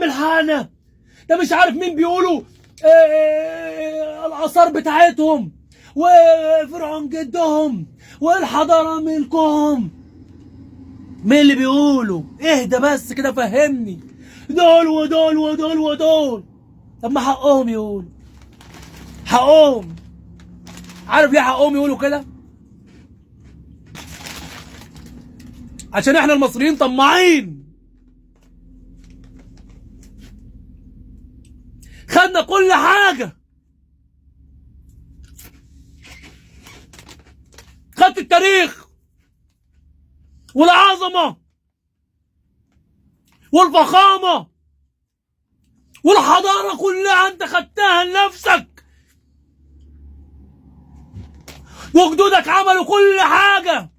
الحقنا، ده مش عارف مين بيقولوا الآثار بتاعتهم وفرعون جدهم والحضارة ملكهم. مين اللي بيقولوا؟ اهدى بس كده فهمني. دول ودول ودول ودول. طب ما حقهم يقولوا، حقهم. عارف ليه حقهم يقولوا كده؟ عشان احنا المصريين طماعين، خدنا كل حاجة. خدت التاريخ والعظمة والفخامة والحضارة كلها، انت خدتها لنفسك، وجدودك عملوا كل حاجة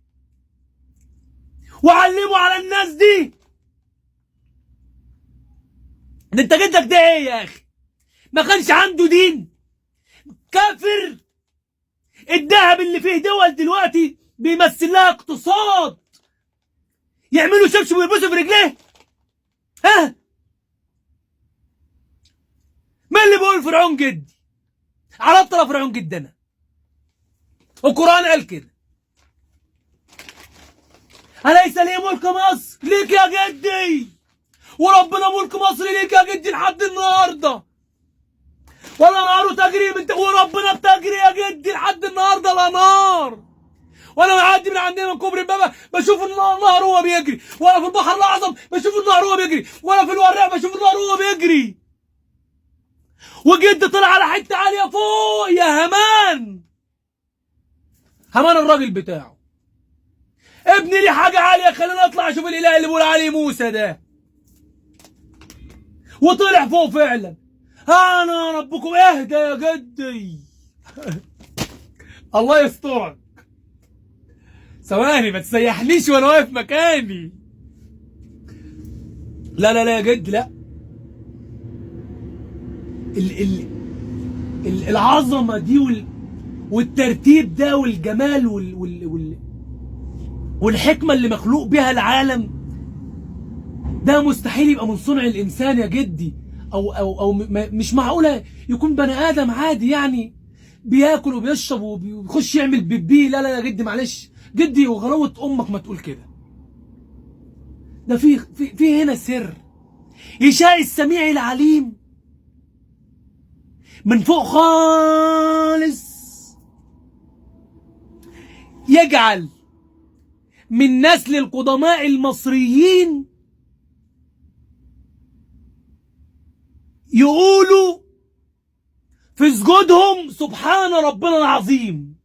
وعلموا على الناس دي. انت جدك ده ايه يا اخي؟ ما كانش عنده دين؟ كافر. الذهب اللي فيه دول دلوقتي بيمثل لها اقتصاد، يعملوا شبشب ويلبسوا في رجليه. ها؟ مين اللي بيقول فرعون جدي؟ على طرف فرعون جدنا، القرآن قال كده. أليس لي ملك مصر؟ ليك يا جدي، وربنا ملك مصر ليك يا جدي لحد النهارده. ولا نار تجري من وربنا بتجري يا جدي لحد النهارده، لا نار. وانا معدي من عندنا من كوبري امبابه بشوف النهر هو بيجري، ولا في البحر الاعظم بشوف النهر هو بيجري، ولا في الوراق بشوف النهر هو بيجري. وجد طلع على حته عاليه فوق يا همان. همان الراجل بتاعه، ابني لي حاجه عاليه خليني اطلع اشوف الاله اللي بيقول عليه موسى ده. وطلع فوق فعلا. انا ربكم. اهدى يا جدي. الله يسترك. ثواني ما تسيحليش وانا واقف مكاني. لا لا لا يا جد، لا. العظمه دي والترتيب ده والجمال والحكمه اللي مخلوق بها العالم ده مستحيل يبقى من صنع الانسان يا جدي. او مش معقوله يكون بني ادم عادي يعني بياكل وبيشرب وبيخش يعمل بيبي. لا لا يا جدي معلش جدي، وغلاوه امك ما تقول كده. ده في هنا سر. يشاء السميع العليم من فوق خالص يجعل من نسل القدماء المصريين يقولوا في سجودهم سبحان ربنا العظيم.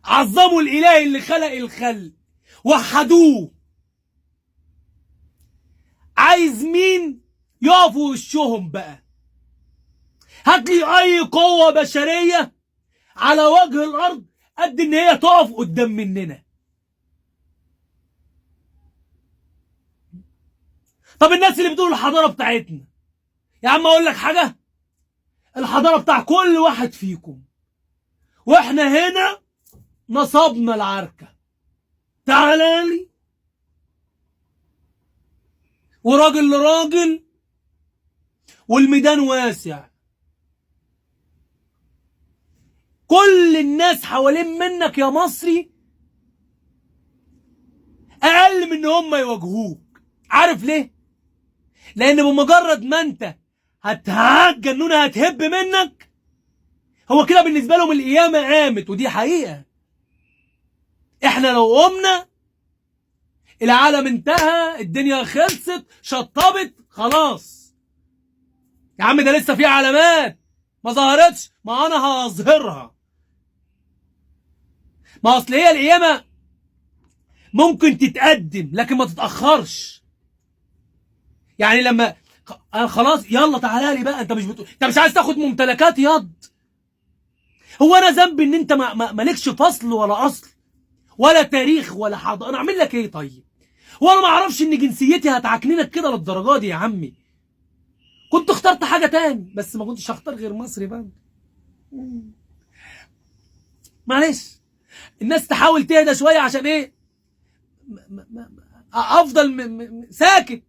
عظموا الاله اللي خلق الخلق، وحدوه. عايز مين يقفوا وشهم بقى؟ هاتلي اي قوة بشرية على وجه الارض قد ان هي تقف قدام مننا. طب الناس اللي بتقول الحضارة بتاعتنا، يا عم اقول لك حاجة، الحضارة بتاع كل واحد فيكم، واحنا هنا نصبنا العركة. تعالى لي وراجل لراجل، والميدان واسع. كل الناس حوالين منك يا مصري اقل من ان هم يواجهوك. عارف ليه؟ لان بمجرد ما انت الجنونه هتهب منك، هو كده بالنسبه لهم القيامه قامت. ودي حقيقه. احنا لو قمنا العالم انتهى، الدنيا خلصت، شطبت، خلاص. يا عم ده لسه في علامات ما ظهرتش، ما انا هظهرها. ما اصل هي القيامه ممكن تتقدم لكن ما تتاخرش. يعني لما خلاص يلا تعالى لي بقى، انت مش عايز تاخد ممتلكات ياض. هو انا ذنبي ان انت مالكش فصل ولا اصل ولا تاريخ ولا حضاره؟ انا اعمل لك ايه طيب؟ وانا ما اعرفش ان جنسيتي هتعكننك كده للدرجه دي يا عمي. كنت اخترت حاجه تاني، بس ما كنتش هختار غير مصري بقى. معلش الناس تحاول تهدى شويه عشان ايه؟ افضل ساكت.